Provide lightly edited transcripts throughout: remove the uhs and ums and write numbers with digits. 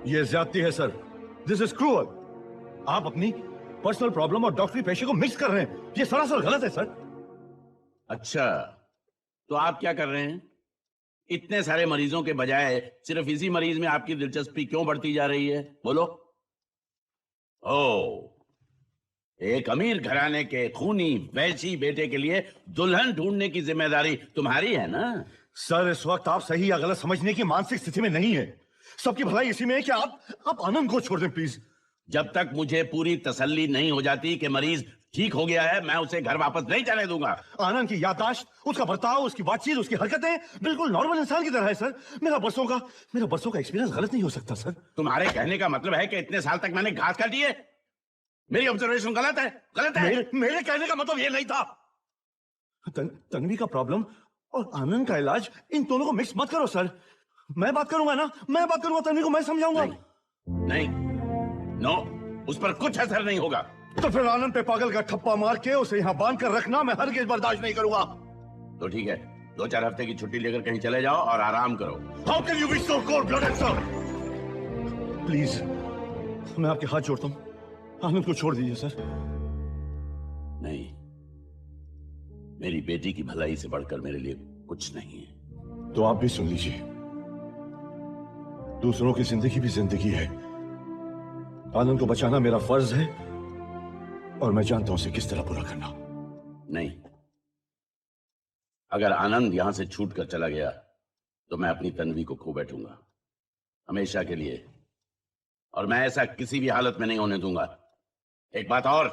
ये ज्यादती है सर। This is cruel. आप अपनी पर्सनल प्रॉब्लम और डॉक्टरी पेशे को मिक्स कर रहे हैं। ये सरासर गलत है सर। अच्छा, तो आप क्या कर रहे हैं? इतने सारे मरीजों के बजाय सिर्फ इसी मरीज में आपकी दिलचस्पी क्यों बढ़ती जा रही है? बोलो। ओ, एक अमीर घराने के खूनी वैशी बेटे के लिए दुल्हन ढूंढने की जिम्मेदारी तुम्हारी है ना? सर, इस वक्त आप सही या गलत समझने की मानसिक स्थिति में नहीं है। सबकी भलाई इसी में है कि आप आनंद को छोड़ दें प्लीज। जब तक मुझे पूरी तसल्ली नहीं हो जाती कि मरीज ठीक हो गया है, मैं उसे घर वापस नहीं जाने दूंगा। आनंद की याददाश्त, उसका बर्ताव, उसकी बातचीत, उसकी हरकतें बिल्कुल नॉर्मल इंसान की तरह है सर। मेरा बरसों का एक्सपीरियंस गलत नहीं हो सकता सर। तुम्हारे कहने का मतलब है कि इतने साल तक मैंने घात काटी है? मेरी ऑब्जर्वेशन गलत है? गलत है? मेरे कहने का मतलब ये नहीं था। तन्वी का प्रॉब्लम और आनंद का इलाज, इन दोनों को मिक्स मत करो सर। मैं बात करूंगा ना, मैं बात करूंगा, तन्वी को मैं समझाऊंगा। नहीं, नो, उस पर कुछ असर नहीं होगा। तो फिर आनंद पे पागल का ठप्पा मार के उसे यहाँ बांध कर रखना मैं हरगिज बर्दाश्त नहीं करूंगा। तो ठीक है, 2-4 हफ्ते की छुट्टी लेकर कहीं चले जाओ और आराम करो। How can you be so cold blooded sir? Please, मैं आपके हाथ जोड़ता हूँ, आनंद को छोड़ दीजिए सर। नहीं, मेरी बेटी की भलाई से बढ़कर मेरे लिए कुछ नहीं है। तो आप भी सुन लीजिए, दूसरों की जिंदगी भी जिंदगी है। आनंद को बचाना मेरा फर्ज है और मैं जानता हूं उसे किस तरह पूरा करना। नहीं, अगर आनंद यहां से छूट कर चला गया तो मैं अपनी तन्वी को खो बैठूंगा हमेशा के लिए, और मैं ऐसा किसी भी हालत में नहीं होने दूंगा। एक बात और,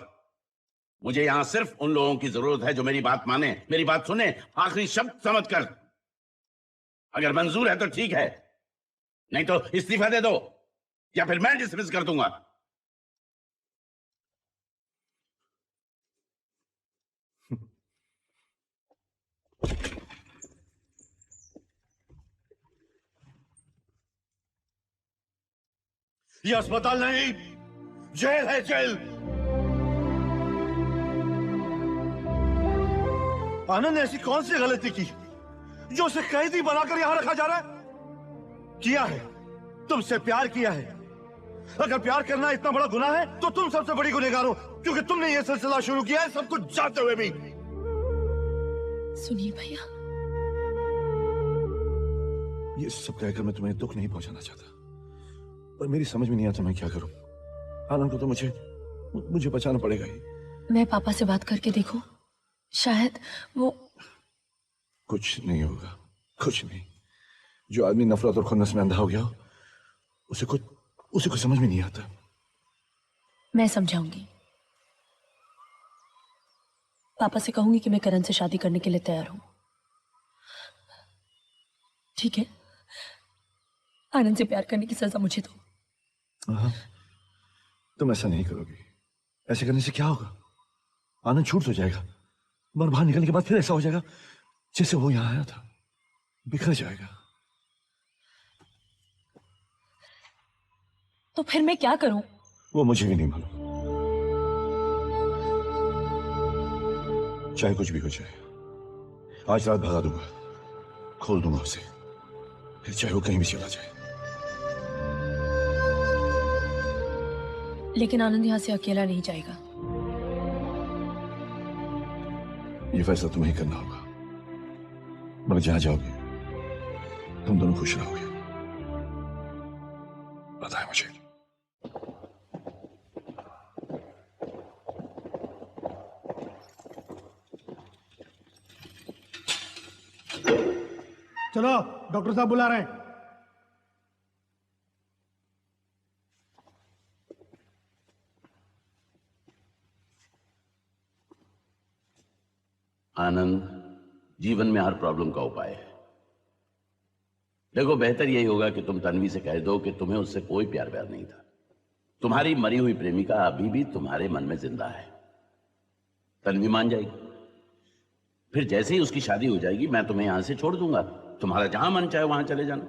मुझे यहां सिर्फ उन लोगों की जरूरत है जो मेरी बात माने, मेरी बात सुने, आखिरी शब्द समझकर। अगर मंजूर है तो ठीक है, नहीं तो इस्तीफा दे दो या फिर मैं डिसमिस कर दूंगा। ये अस्पताल नहीं, जेल है, जेल। आनंद ने ऐसी कौन सी गलती की जो उसे कैदी बनाकर यहां रखा जा रहा है? किया है, तुमसे प्यार किया है। अगर प्यार करना इतना बड़ा गुनाह है तो तुम सबसे बड़ी गुनहगार हो, क्योंकि तुमने यह सिलसिला शुरू किया है, सब कुछ जानते हुए भी। सुनिए भैया, ये सब कहकर मैं तुम्हें दुख नहीं पहुंचाना चाहता, पर मेरी समझ में नहीं आता मैं क्या करूं। आनंद को तो मुझे बचाना पड़ेगा ही। मैं पापा से बात करके देखूं, शायद वो। कुछ नहीं होगा, कुछ नहीं। जो आदमी नफरत और खुन्नस में अंधा हो गया, उसे कुछ समझ में नहीं आता। मैं समझाऊंगी, पापा से कहूंगी कि मैं करण से शादी करने के लिए तैयार हूं। ठीक है, आनंद से प्यार करने की सजा मुझे दो। तुम ऐसा नहीं करोगी। ऐसे करने से क्या होगा? आनंद छूट तो जाएगा, मगर बाहर निकलने के बाद फिर ऐसा हो जाएगा जैसे वो यहां आया था, बिखर जाएगा। तो फिर मैं क्या करूं? वो मुझे भी नहीं मालूम। चाहे कुछ भी हो जाए, आज रात भगा दूंगा, खोल दूंगा उसे, फिर चाहे वो कहीं भी चला जाए। लेकिन आनंद यहां से अकेला नहीं जाएगा। ये फैसला तुम्हें ही करना होगा, मगर जहां जाओगे तुम दोनों खुश रहोगे। बताए मुझे। चलो, डॉक्टर साहब बुला रहे हैं। आनंद जीवन में हर प्रॉब्लम का उपाय है। देखो, बेहतर यही होगा कि तुम तन्वी से कह दो कि तुम्हें उससे कोई प्यार नहीं था। तुम्हारी मरी हुई प्रेमिका अभी भी तुम्हारे मन में जिंदा है। तन्वी मान जाएगी, फिर जैसे ही उसकी शादी हो जाएगी मैं तुम्हें यहां से छोड़ दूंगा। तुम्हारा जहां मन चाहे वहां चले जाना।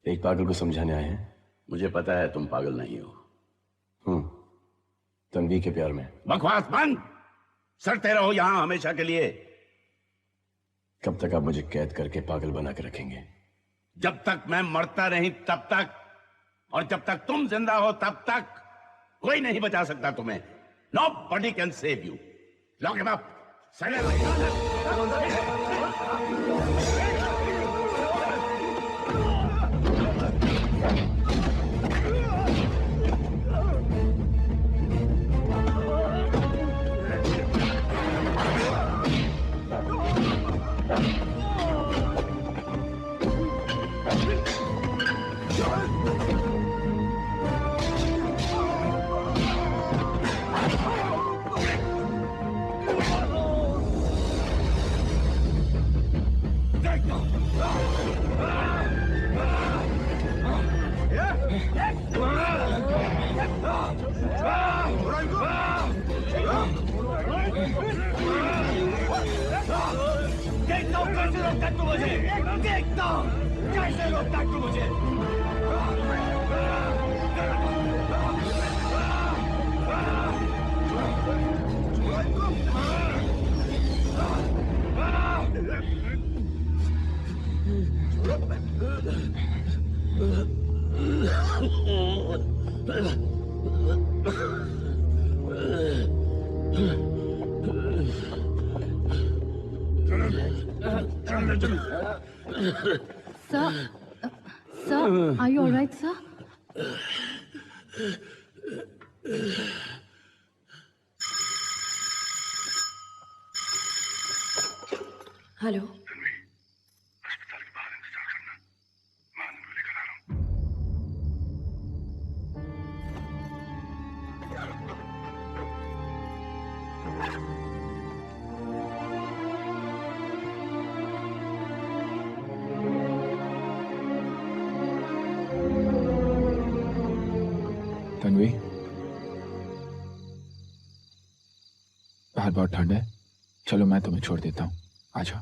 एक पागल को समझाने आए हैं। मुझे पता है तुम पागल नहीं हो। तन्वी के प्यार में। बकवास बंद, सड़ते रहो यहां हमेशा के लिए। कब तक आप मुझे कैद करके पागल बना के रखेंगे? जब तक मैं मरता नहीं तब तक। और जब तक तुम जिंदा हो तब तक कोई नहीं बचा सकता तुम्हें। Nobody can save you. Lock him up. देखता हूँ कैसे रोकता तू मुझे, देखता हूँ कैसे रोकता तू मुझे। Sir, sir, are you all right, sir? Hello. अस्पताल के बाहर इंतजार करना, मैं आनंद को लेकर आ रहा हूँ। तन्वी, बाहर बहुत ठंड है, चलो मैं तुम्हें छोड़ देता हूँ, आ जाओ।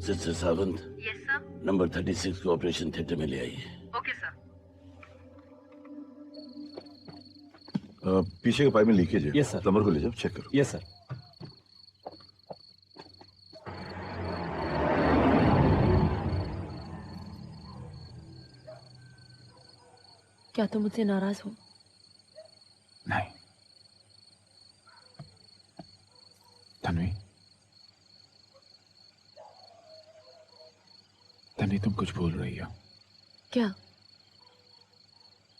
Sister Sawant, Yes, sir. Number 36 को ऑपरेशन थिएटर में ले आइए। Okay, sir. पीछे के पाइप में लीकेज है। Yes, sir. प्लम्बर को ले जाओ, चेक करो। Yes sir. क्या तुम मुझसे नाराज हो? नहीं तन्वी, तन्वी तुम कुछ भूल रही हो। क्या?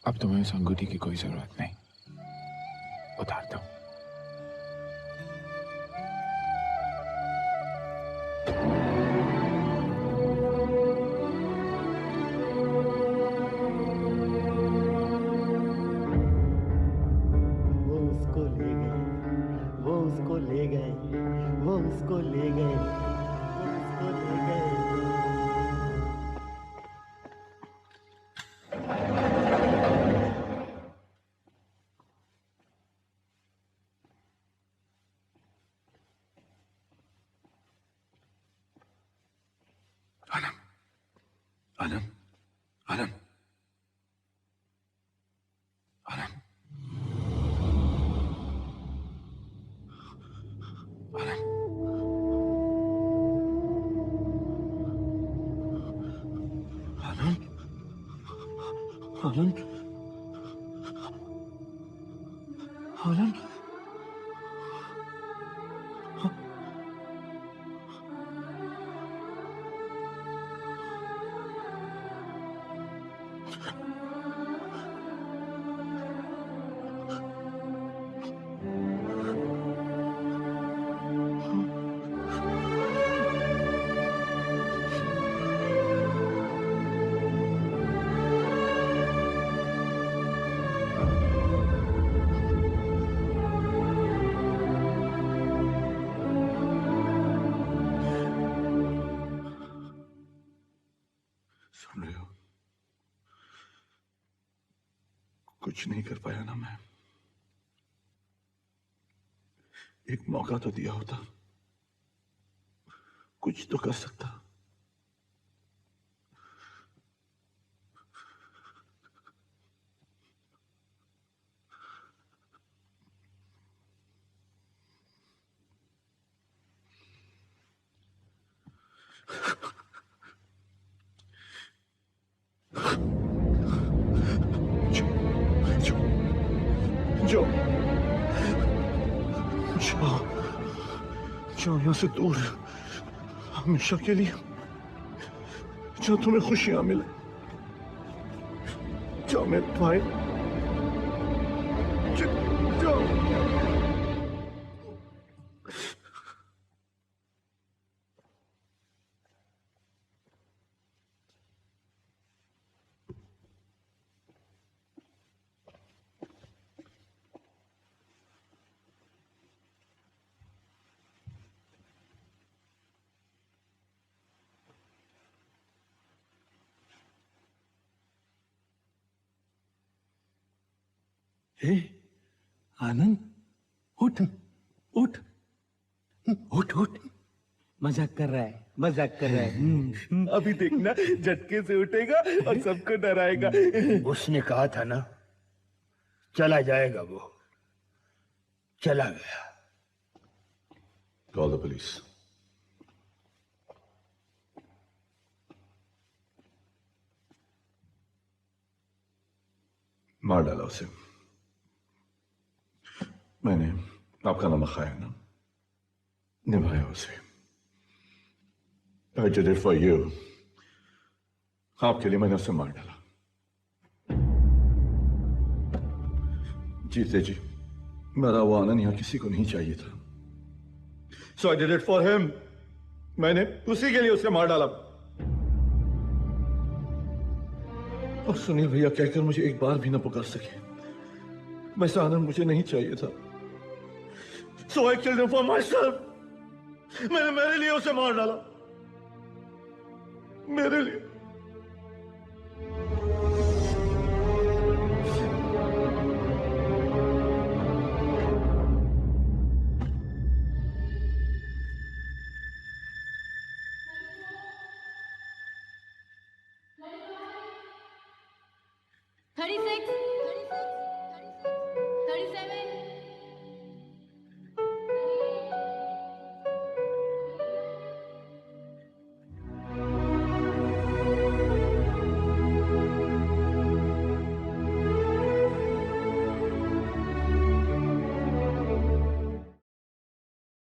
अब तुम्हें उस अंगूठी की कोई जरूरत नहीं, उतार दो। वो उसको ले गए, वो उसको ले गए, वो उसको ले गए, वो उसको ले गए। आनंद, आनंद, आनंद, आनंद, आनंद, आनंद, आनंद, आनंद, सुन रहे हो? कुछ नहीं कर पाया ना मैं। एक मौका तो दिया होता, कुछ तो कर सकता। जाओ यहाँ से दूर, हमेशा के लिए। जो तुम्हें खुशियां मिले। जाओ मेरे भाई, जाओ। हे आनंद, उठ उठ उठ उठ। मजाक कर रहा है, मजाक कर रहा है। अभी देखना, झटके से उठेगा और सबको डराएगा। उसने कहा था ना, चला जाएगा वो, चला गया। Call the police. मार डाला उसे। मैंने आपका नमक खाया ना, निभाया उसे। I did it for you. आपके लिए मैंने उसे मार डाला। जीते जी मेरा वो आनंद यहाँ किसी को नहीं चाहिए था। So I did it for him. मैंने उसी के लिए उसे मार डाला। और सुनील भैया कहकर मुझे एक बार भी न पुकार सके। वैसा आनंद मुझे नहीं चाहिए था। So I killed him for myself. मैंने मेरे लिए उसे मार डाला, मेरे लिए। Thirty-six.